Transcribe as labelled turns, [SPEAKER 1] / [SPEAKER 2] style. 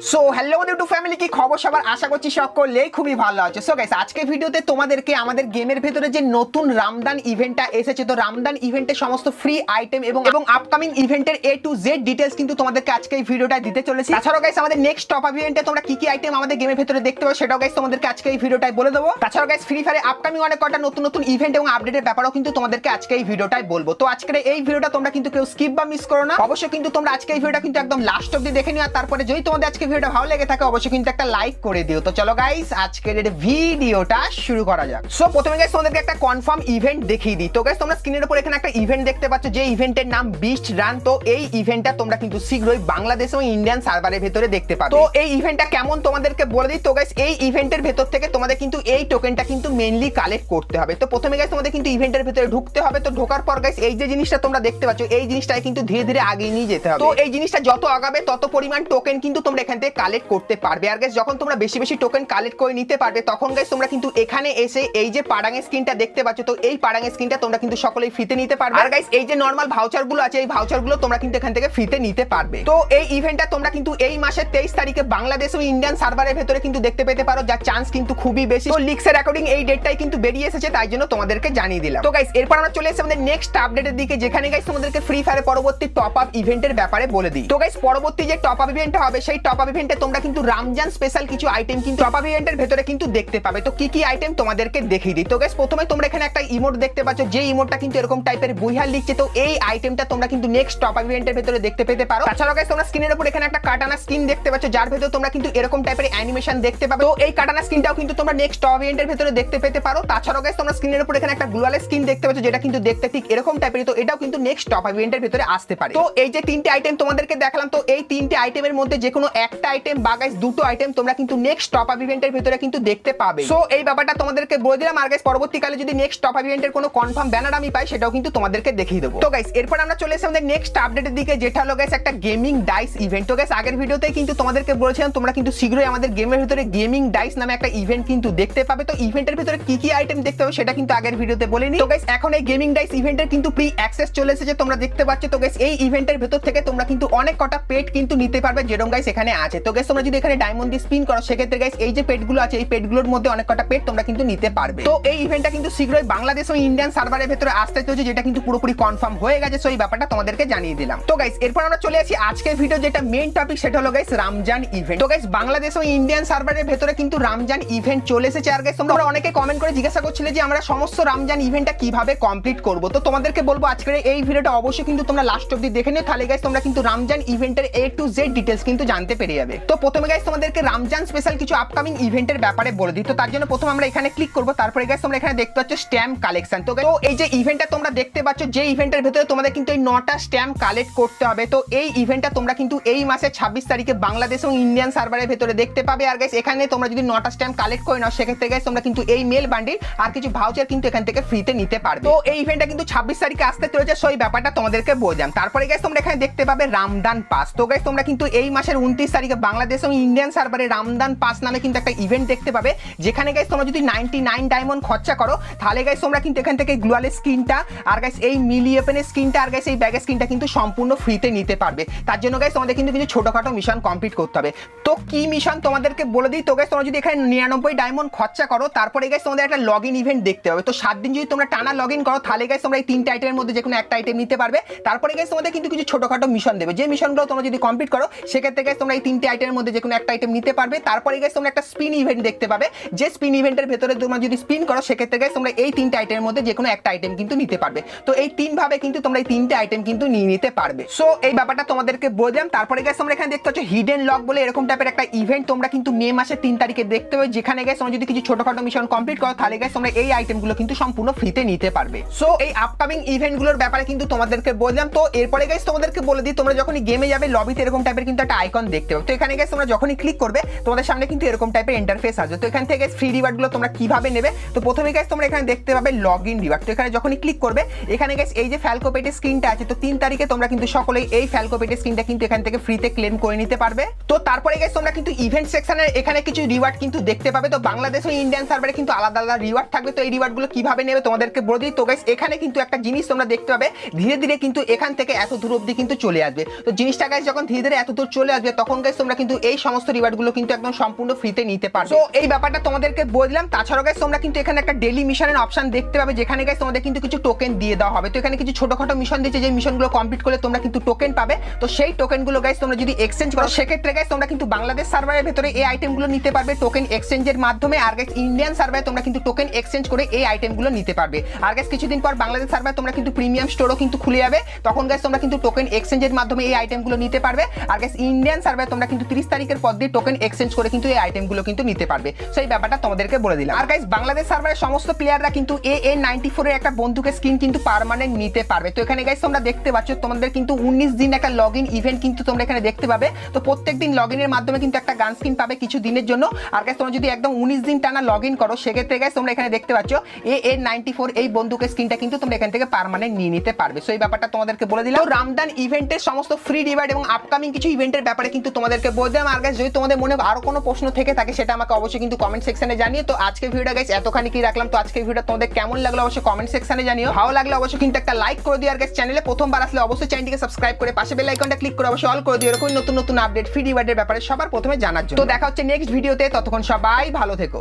[SPEAKER 1] So hello YouTube family, কি খবর সবার? আশা করছি সকলেই খুবই ভালো আছে। সো গাইস, আজকে ভিডিওতে তোমাদেরকে আমাদের গেমের ভেতরে যে নতুন রামদান ইভেন্টটা এসেছে, তো রামদান ইভেন্টের সমস্ত ফ্রি আইটেম এবং আপকামিং ইভেন্টের A to Z ডিটেইলস কিন্তু তোমাদেরকে আজকে এই ভিডিওটা দিতে চলেছি। তাছাড়াও গাইস, আমাদের নেক্সট টপ আপ ইভেন্টে তোমরা কি কি আইটেম আমাদের গেমের ভেতরে দেখতে পাবে সেটাও গাইস তোমাদেরকে আজকে এই ভিডিওটাই বলে দেবো। তাছাড়াও গাইস, ফ্রি ফায়ারে আপকামিং অনেক কটা নতুন নতুন ইভেন্ট এবং আপডেটের ব্যাপারও কিন্তু তোমাদেরকে আজকে এই ভিডিওটাই বলবো। তো আজকের এই ভিডিওটা তোমরা কিন্তু কেউ স্কিপ বা মিস করো না। অবশ্যই কিন্তু তোমরা আজকে এই ভিডিওটা কিন্তু একদম লাস্ট অবধি দেখে নিও। আর তারপরে যদি তোমাদের আজকে ভিডিওটা ভালো লেগে থাকে অবশ্যই কিন্তু একটা লাইক করে দিও। তো চলো গাইস, আজকের এই ভিডিওটা শুরু করা যাক। সো প্রথমে গাইস তোমাদেরকে একটা কনফার্ম ইভেন্ট দেখিয়ে দিই। তো গাইস, তোমরা স্ক্রিনের উপর এখানে একটা ইভেন্ট দেখতে পাচ্ছ, যে ইভেন্টের নাম বিস্ট রান। তো এই ইভেন্টটা তোমরা কিন্তু শীঘ্রই বাংলাদেশ এবং ইন্ডিয়ান সার্ভারের ভেতরে দেখতে পাবে। তো এই ইভেন্টটা কেমন তোমাদেরকে বলে দিই। তো গাইস, এই ইভেন্টের ভেতর থেকে তোমাদের কিন্তু এই টোকেনটা কিন্তু মেইনলি কালেক্ট করতে হবে। তো প্রথমে গাইস তোমাদের কিন্তু ইভেন্টের ভেতরে ঢুকতে হবে। তো ঢোকার পর গাইস, এই যে জিনিসটা তোমরা দেখতে পাচ্ছ, এই জিনিসটাই কিন্তু ধীরে ধীরে আগিয়ে নিয়ে যেতে হবে। তো এই জিনিসটা যত আগাবে তত পরিমাণ টোকেন কিন্তু তোমরা এখান থেকে কালেক্ট করতে পারবে। আর গাইস, যখন তোমরা বেশি বেশি টোকেন কালেক্ট করে নিতে পারবে তখন গাইস তোমরা কিন্তু এখানে এসে এই যে পাড়াঙের স্ক্রিনটা দেখতে পাচ্ছ, তো এই পাড়াঙের স্ক্রিনটা তোমরা কিন্তু সকলেই ফ্রিতে নিতে পারবে। আর গাইস, এই যে নরমাল ভাউচার গুলো আছে, এই ভাউচার গুলো তোমরা কিন্তু এখান থেকে ফ্রিতে নিতে পারবে। তো এই ইভেন্টটা তোমরা কিন্তু এই মাসের 23 তারিখে বাংলাদেশ এবং ইন্ডিয়ান সার্ভারের ভেতরে কিন্তু দেখতে পেতে পারো, যার চান্স কিন্তু খুবই বেশি। তো লিক্সের অ্যাকর্ডিং এই ডেটটাই কিন্তু বেরিয়ে এসেছে, তাই জন্য তোমাদেরকে জানিয়ে দিলাম। তো গাইস, এরপর আমরা চলে এসেছি আমাদের নেক্সট আপডেটের দিকে, যেখানে গাইস তোমাদেরকে ফ্রি ফায়ারের পরবর্তী টপ আপ ইভেন্টের ব্যাপারে বলে দিই। তো গাইস, পরবর্তী যে টপ আপ ইভেন্টটা হবে সেই টপ আপ ইভেন্টে তোমরা কিন্তু রমজান স্পেশাল কিছু আইটেম কিন্তু টপ আপ ইভেন্টের ভেতরে কিন্তু দেখতে পাবে। তো কি কি আইটেম তোমাদেরকে দেখিয়ে দিই। তো গাইস, প্রথমে তোমরা এখানে একটা ইমোট দেখতে পাচ্ছ, যে ইমোটটা কিন্তু এরকম টাইপের বুইহার লিখছে। তো এই আইটেমটা তোমরা কিন্তু নেক্সট টপ আপ ইভেন্টের ভেতরে দেখতে পেতে পারো। তাছাড়াও গাইস, তোমরা স্ক্রিনের উপর এখানে একটা কাটানা স্ক্রিন দেখতে পাচ্ছ, যার ভেতরে তোমরা কিন্তু এরকম টাইপের অ্যানিমেশন দেখতে পাবে। তো এই কাটানা স্ক্রিনটাও কিন্তু তোমরা নেক্সট টপ ইভেন্টের ভেতরে দেখতে পেতে পারো। তাছাড়াও গাইস, তোমরা স্ক্রিনের উপর এখানে একটা গ্লোয়াল স্ক্রিন দেখতে পাচ্ছ, যেটা কিন্তু দেখতে ঠিক এরকম টাইপের। তো এটাও কিন্তু নেক্সট টপ ইভেন্টের ভেতরে আসতে পারে। তো এই যে তিনটে আইটেম তোমাদেরকে দেখালাম, তো এই তিনটে আইটেমের মধ্যে যে কোনো একটা আইটেম বা গাইস দুটো আইটেম তোমরা কিন্তু নেক্সট টপ আপ ইভেন্টের ভেতরে কিন্তু দেখতে পাবে। সো এই ব্যাপারটা তোমাদেরকে বলে দিলাম। আর গাইস, পরবর্তীকালে যদি নেক্সট টপ আপ ইভেন্টের কোনো কনফার্ম ব্যানার আমি পাই সেটাও কিন্তু তোমাদেরকে দেখিয়ে দেবো। তো গাইস, এরপর আমরা চলে এসেছি আমাদের নেক্সট আপডেটের দিকে, যেটা হলো গাইস একটা গেমিং ডাইস ইভেন্ট। তো গাইস, আগের ভিডিওতেই কিন্তু তোমাদেরকে বলেছিলাম তোমরা কিন্তু শীঘ্রই আমাদের গেমের ভিতরে গেমিং ডাইস নামে একটা ইভেন্ট কিন্তু দেখতে পাবে। তো ইভেন্টের ভিতরে কি কি আইটেম দেখতে হবে সেটা কিন্তু আগের ভিডিওতে বলিনি। তো গাইস, এখন এই গেমিং ডাইস ইভেন্টের কিন্তু প্রি অ্যাক্সেস চলে এসেছে, তোমরা দেখতে পাচ্ছ। তো গাইস, এই ইভেন্টের ভেতর থেকে তোমরা কিন্তু অনেক কটা পেট কিন্তু নিতে পারবে, যেরকম গাইস এখানে আছে। তো গাইস, তোমরা যদি এখানে ডায়মন্ড দিয়ে স্পিন করো সেক্ষেত্রে গাইস এই যে পেটগুলো আছে, এই পেটগুলোর মধ্যে অনেক কটা পেট তোমরা কিন্তু নিতে পারবে। তো এই ইভেন্টটা কিন্তু শীঘ্রই বাংলাদেশ ও ইন্ডিয়ান সার্ভারের ভেতরে আসতে চলেছে, যেটা কিন্তু পুরোপুরি কনফার্ম হয়ে গেছে। সো এই ব্যাপারটা তোমাদেরকে জানিয়ে দিলাম। তো গাইস, এরপর আমরা চলে আসি আজকের ভিডিও যেটা মেইন টপিক, সেটা হলো গাইস রমজান ইভেন্ট। তো গাইস, বাংলাদেশ ও ইন্ডিয়ান সার্ভারের ভেতরে কিন্তু রমজান ইভেন্ট চলে এসেছে। আর গাইস, তোমরা অনেকে কমেন্ট করে জিজ্ঞাসা করছিলে যে আমরা সমস্ত রমজান ইভেন্টটা কিভাবে কমপ্লিট করব। তো তোমাদেরকে বলবো আজকের এই ভিডিওটা অবশ্যই কিন্তু তোমরা লাস্ট অবধি দেখে নিও, তাহলে গাইস তোমরা কিন্তু রমজান ইভেন্টের A to Z ডিটেইলস কিন্তু জানতে পেরে যাবে। তো প্রথমে গাইস তোমাদেরকে রমজান স্পেশাল কিছু আপকামিং ইভেন্টের ব্যাপারে বলে দিই। তো তার জন্য প্রথমে আমরা এখানে ক্লিক করব। তারপরে গাইস, তোমরা এখানে দেখতে পাচ্ছ স্ট্যাম্প কালেকশন। তো এই যে ইভেন্টটা তোমরা দেখতে পাচ্ছ, যে ইভেন্টের ভেতরে তোমাদের কিন্তু এই 9টা স্ট্যাম্প কালেক্ট করতে হবে। তো এই ইভেন্টটা তোমরা কিন্তু এই মাসের 26 তারিখে বাংলাদেশ এবং ইন্ডিয়ান সার্ভারের ভেতরে দেখতে পাবে। আর গাইস, এখানে তোমরা যদি 9টা স্ট্যাম্প কালেক্ট করে নাও সেক্ষেত্রে গাইস তোমরা কিন্তু এই মেল বান্ডিল আর কিছু ভাউচার কিন্তু এখান থেকে ফ্রিতে নিতে পারবে। তো এই ইভেন্টটা কিন্তু 26 তারিখে আসতে চলেছে। সো এই ব্যাপারটা তোমাদেরকে বললাম। তারপরে গাইস, তোমরা এখানে দেখতে পাবে রামদান পাস। তো গাইস, তোমরা কিন্তু এই মাসের 29 তারিখে বাংলাদেশ এবং ইন্ডিয়ান সার্ভারে রামদান পাস নামে কিন্তু একটা ইভেন্ট দেখতে পাবে, যেখানে গাইস তোমরা যদি 99 ডায়মন্ড খরচা করো তাহলে গাইস তোমরা কিন্তু এখান থেকে গ্লোয়ালের স্ক্রিনটা আর গাইস এই মিলি ওপেনের স্ক্রিনটা আর গাইস এই ব্যাগের স্ক্রিনটা কিন্তু সম্পূর্ণ ফ্রিতে নিতে পারবে। তার জন্য গাইস তোমাদের কিন্তু কিছু ছোটখাটো মিশন কমপ্লিট করতে হবে। তো কি মিশন তোমাদেরকে বলে দিই। তো গাইস, তোমরা যদি এখানে 99 ডায়মন্ড খরচা করো তারপরে গাইস তোমাদের একটা লগইন ইভেন্ট দেখতে হবে। তো 7 দিন যদি তোমরা টানা লগইন করো তাহলে গাইস তোমরা এই তিনটে আইটেমের মধ্যে যে কোনো একটা আইটেম নিতে পারবে। তারপরে গাইস তোমাদের কিন্তু কিছু ছোটখাটো মিশন দেবে, যে মিশনগুলো তোমরা যদি কমপ্লিট করো সেক্ষেত্রে গাইস তোমরা এই তিনটে আইটেমের মধ্যে যে কোনো একটা আইটেম নিতে পারবে। তারপরে গাইস তোমরা একটা স্পিন ইভেন্ট দেখতে পাবে, যে স্পিন ইভেন্টের ভেতরে তোমরা যদি স্পিন করো সেক্ষেত্রে গাইস তোমরা এই তিনটে আইটেমের মধ্যে যে কোনো একটা আইটেম কিন্তু নিতে পারবে। তো এই তিন ভাবে কিন্তু তোমরা এই তিনটে আইটেম কিন্তু নিয়ে নিতে পারবে। সো এই ব্যাপারটা তোমাদেরকে বললাম। তারপরে গাইস, তোমরা এখানে দেখতে পাচ্ছ হিডেন লক বলে এরকম টাইপের একটা ইভেন্ট তোমরা কিন্তু মে মাসের 3 তারিখে দেখতে পাবে, যেখানে গাইস তোমরা যদি কিছু ছোটখাটো মিশন কমপ্লিট করো তাহলে গাইস তোমরা এই আইটেমগুলো কিন্তু সম্পূর্ণ ফ্রিতে নিতে পারবে। সো এই আপকামিং ইভেন্টগুলোর ব্যাপারে কিন্তু তোমাদেরকে বললাম। তো এরপরে গাইস তোমাদেরকে বলে দিই, তোমরা যখনই গেমে যাবে লবিতে এরকম টাইপের কিন্তু একটা আইকন দেখতে পাবে। তো এখানে গাইস তোমরা যখনই ক্লিক করবে তোমাদের সামনে কিন্তু এরকম টাইপের ইন্টারফেস আসবে। তো এখান থেকে ফ্রি রিওয়ার্ডগুলো তোমরা কিভাবে নেবে, তো প্রথমে গাইস তোমরা এখানে দেখতে পাবে লগইন রিওয়ার্ড। তো এখানে যখনই ক্লিক করবে এখানে গাইস এই যে ফ্যালকো পেটের স্ক্রিনটা আছে, তো 3 তারিখে তোমরা কিন্তু সকলেই এই ফ্যালকো পেটের স্ক্রিনটা কিন্তু এখান থেকে ফ্রিতে ক্লেম করে নিতে পারবে। তো তারপরে গাইস তোমরা কিন্তু ইভেন্ট সেকশনের এখানে কিছু রিওয়ার্ড কিন্তু দেখতে পাবে। তো বাংলাদেশ ও ইন্ডিয়ান সার্ভারে কিন্তু আলাদা আলাদা রিওয়ার্ড থাকবে। তো এই রিওয়ার্ডগুলো কিভাবে নেবে তোমাদেরকে বলে দিই। তো গাইস, এখানে কিন্তু একটা জিনিস তোমরা দেখতে পাবে, ধীরে ধীরে কিন্তু এখান থেকে এত দূর অবধি কিন্তু চলে আসবে। তো জিনিসটা গাইস যখন ধীরে ধীরে এত দূর চলে আসবে তখন গাইস তোমরা কিন্তু এই সমস্ত রিওয়ার্ড গুলো কিন্তু একদম সম্পূর্ণ ফ্রিতে নিতে পারবে। তো এই ব্যাপারটা তোমাদেরকে বলে দিলাম। তাছাড়াও গাইস তোমরা কিন্তু এখানে একটা ডেইলি মিশনের অপশন দেখতে পাবে, যেখানে গাইস তোমাদের কিন্তু কিছু টোকেন দিয়ে দেওয়া হবে। তো এখানে কিছু ছোটখাটো মিশন দিয়েছে, যে মিশনগুলো কমপ্লিট করলে তোমরা কিন্তু টোকেন পাবে। তো সেই টোকেনগুলো গাইস তোমরা যদি এক্সচেঞ্জ করো, সেক্ষেত্রে গাইস তোমরা কিন্তু বাংলাদেশ সার্ভারের ভেতরে এই আইটেমগুলো নিতে পারবে টোকেন এক্সচেঞ্জের মাধ্যমে। আর গাইস ইন্ডিয়ান সার্ভারে তোমরা কিন্তু টোকেন এক্সচেঞ্জ করে এই আইটেমগুলো নিতে পারবে। আর গাইস কিছুদিন পর বাংলাদেশ সার্ভারে তোমরা কিন্তু প্রিমিয়াম স্টোরও কিন্তু খুলে যাবে, তখন গাইস তোমরা কিন্তু টোকেন এক্সচেঞ্জের মাধ্যমে এই আইটেমগুলো নিতে পারবে। আর গাইস ইন্ডিয়ান সার্ভারে তোমরা কিন্তু 30 তারিখের পর দিয়ে টোকেন এক্সচেঞ্জ করে কিন্তু এই আইটেমগুলো কিন্তু নিতে পারবে। সেই ব্যাপারটা তোমাদেরকে বলে দিলাম। আর গাইস বাংলাদেশ সার্ভারের সমস্ত প্লেয়াররা কিন্তু AA94 এর একটা বন্দুকের স্কিন কিন্তু পার্মানেন্ট নিতে পারবে। তো এখানে গাইস তোমরা দেখতে পাচ্ছ তোমাদের কিন্তু 19 দিন একটা লগইন ইভেন্ট কিন্তু তোমরা এখানে দেখতে পাবে। তো প্রত্যেকদিন লগইনের মাধ্যমে কিন্তু একটা গান স্কিন পাবে কিছু দিনের জন্য। আর গাইস তোমরা যদি একদম 19 দিন টানা লগইন করো, সেক্ষেত্রে গাইস তোমরা এখানে দেখতে পাচ্ছ AA94 এই বন্দুকের স্কিনটা কিন্তু তোমরা এখান থেকে পার্মানেন্ট নিয়ে নিতে পারবে। সো এই ব্যাপারটা তোমাদেরকে বলে দিলাম। তো রামদান ইভেন্টের সমস্ত ফ্রি রিওয়ার্ড এবং আপকামিং কিছু ইভেন্টের ব্যাপারে কিন্তু তোমাদেরকে বলে দিলাম। আর গাইস যদি তোমাদের মনে আরো কোনো প্রশ্ন থেকে থাকে, সেটা আমাকে অবশ্যই কিন্তু কমেন্ট সেকশনে জানিয়ে। তো আজকের ভিডিওটা গাইস এতখানি কি রাখলাম। তো আজকের ভিডিওটা তোমাদের কেমন লাগলো অবশ্যই কমেন্ট সেকশনে জানিও। ভালো লাগলে অবশ্যই কিন্তু একটা লাইক করে দিও। আর গাইস চ্যানেলে প্রথমবার আসলে অবশ্যই চ্যানেলটিকে সাবস্ক্রাইব করে পাশে বেল আইকনটা ক্লিক করে অবশ্যই অল করে দিও, এরকম নতুন নতুন আপডেট ফ্রি রিওয়ার্ডের ব্যাপারে সবার প্রথমে জানার জন্য। তো দেখা হচ্ছে নেক্সট ভিডিওতে, ততক্ষণ সবাই ভালো থেকো।